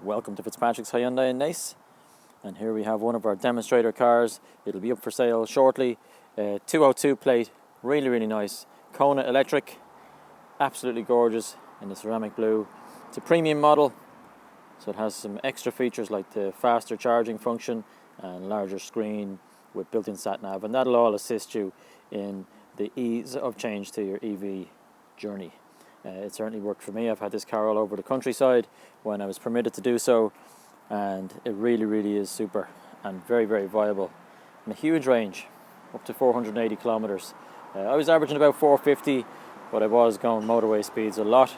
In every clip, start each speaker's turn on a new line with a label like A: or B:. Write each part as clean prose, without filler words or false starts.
A: Welcome to Fitzpatrick's Hyundai in Naas, and here we have one of our demonstrator cars. It'll be up for sale shortly. 202 plate, really nice. Kona electric, absolutely gorgeous in the ceramic blue. It's a premium model, so it has some extra features like the faster charging function and larger screen with built-in sat-nav, and that'll all assist you in the ease of change to your EV journey. It certainly worked for me. I've had this car all over the countryside when I was permitted to do so, and it really is super and very viable, and a huge range, up to 480 kilometers. I was averaging about 450, but I was going motorway speeds a lot.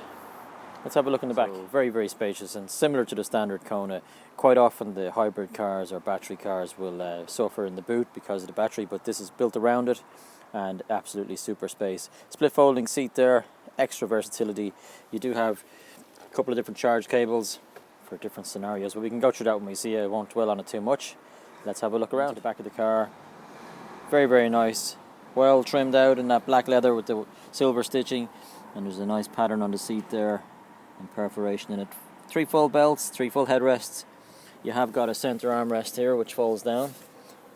A: Let's have a look in the back. Very spacious and similar to the standard Kona. Quite often the hybrid cars or battery cars will suffer in the boot because of the battery, but this is built around it and absolutely super space. Split folding seat there, extra versatility. You do have a couple of different charge cables for different scenarios, but we can go through that when we see it. I won't dwell on it too much. Let's have a look around the back of the car. Very nice, well trimmed out in that black leather with the silver stitching, and there's a nice pattern on the seat there and perforation in it. 3 full belts, 3 full headrests. You have got a center armrest here which folds down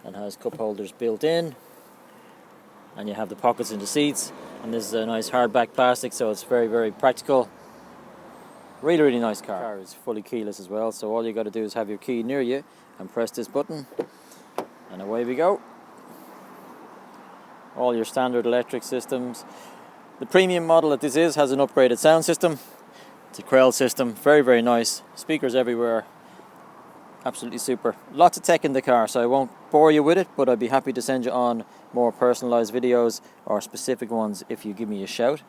A: and has cup holders built in, and you have the pockets in the seats, and this is a nice hardback plastic, so it's very practical. Really nice car. The car is fully keyless as well, so all you got to do is have your key near you and press this button, and away we go. All your standard electric systems. The premium model that this is has an upgraded sound system. It's a Krell system, very nice. Speakers everywhere, absolutely super. Lots of tech in the car, so I won't bore you with it, but I'd be happy to send you on more personalised videos or specific ones if you give me a shout.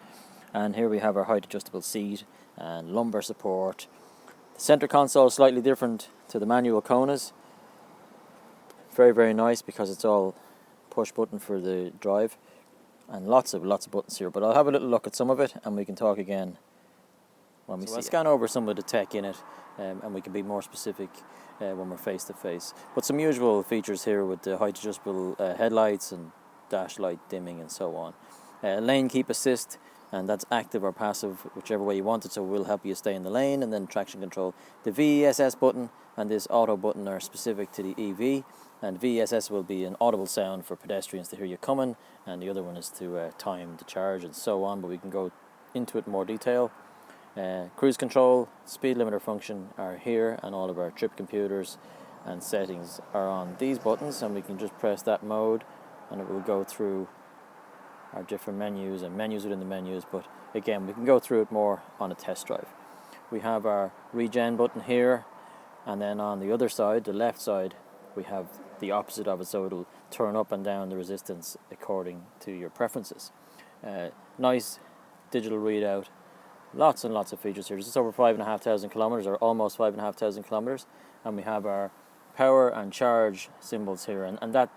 A: And here we have our height adjustable seat and lumbar support. The centre console is slightly different to the manual Konas. Very nice because it's all push button for the drive, and lots of buttons here, but I'll have a little look at some of it and we can talk again when we see it. I'll scan over some of the tech in it, and we can be more specific when we're face to face. But some usual features here with the height adjustable headlights and dash light dimming and so on. Lane keep assist, and that's active or passive, whichever way you want it, so we'll help you stay in the lane. And then traction control. The VESS button and this auto button are specific to the EV, and VESS will be an audible sound for pedestrians to hear you coming, and the other one is to time the charge and so on, but we can go into it in more detail. Cruise control, speed limiter function are here, and all of our trip computers and settings are on these buttons, and we can just press that mode and it will go through our different menus and menus within the menus, but again we can go through it more on a test drive. We have our regen button here, and then on the other side, the left side, we have the opposite of it, so it'll turn up and down the resistance according to your preferences. Nice digital readout. Lots and lots of features here. This is over 5,500 kilometers, or almost 5,500 kilometers, and we have our power and charge symbols here, and that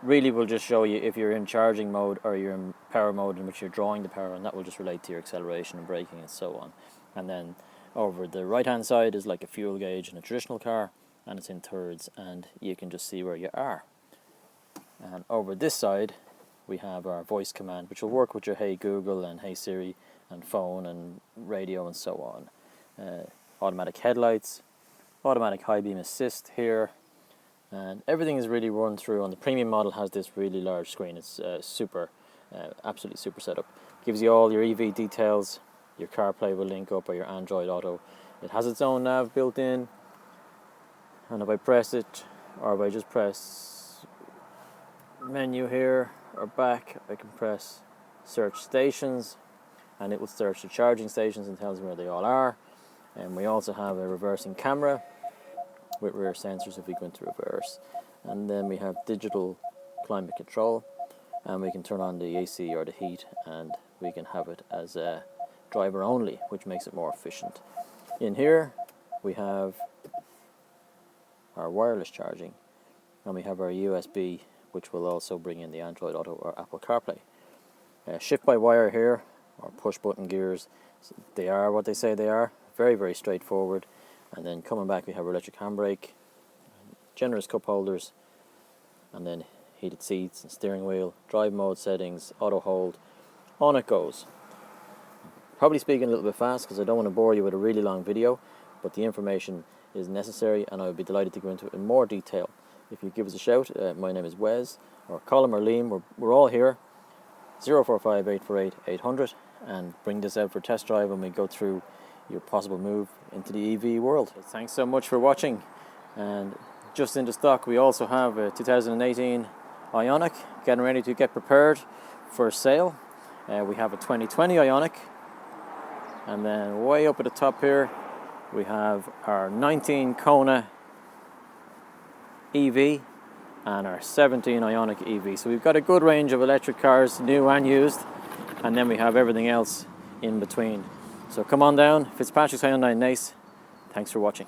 A: really will just show you if you're in charging mode or you're in power mode in which you're drawing the power, and that will just relate to your acceleration and braking and so on. And then over the right hand side is like a fuel gauge in a traditional car, and it's in thirds, and you can just see where you are. And over this side we have our voice command, which will work with your Hey Google and Hey Siri and phone and radio and so on. Automatic headlights, automatic high beam assist here, and everything is really run through. On the premium model has this really large screen. It's super, absolutely super setup. Gives you all your EV details. Your CarPlay will link up, or your Android Auto. It has its own nav built in, and if I press it, or if I just press menu here or back, I can press search stations, and it will search the charging stations and tells me where they all are. And we also have a reversing camera with rear sensors if we go into reverse. And then we have digital climate control, and we can turn on the AC or the heat, and we can have it as a driver only, which makes it more efficient. In here we have our wireless charging, and we have our USB, which will also bring in the Android Auto or Apple CarPlay. Shift by wire here, or push button gears. They are what they say they are. Very straightforward. And then coming back we have our electric handbrake, generous cup holders, and then heated seats and steering wheel, drive mode settings, auto hold. On it goes. Probably speaking a little bit fast because I don't want to bore you with a really long video, but the information is necessary, and I would be delighted to go into it in more detail if you give us a shout. My name is Wes, or Colin or Liam. We're all here. 045 848 800, and bring this out for test drive when we go through your possible move into the EV world. Thanks so much for watching. And just into stock, we also have a 2018 Ioniq getting ready to get prepared for sale. We have a 2020 Ioniq, and then way up at the top here we have our 19 Kona EV and our 17 Ioniq EV. So we've got a good range of electric cars, new and used, and then we have everything else in between. So come on down, Fitzpatrick's Hyundai in Naas. Thanks for watching.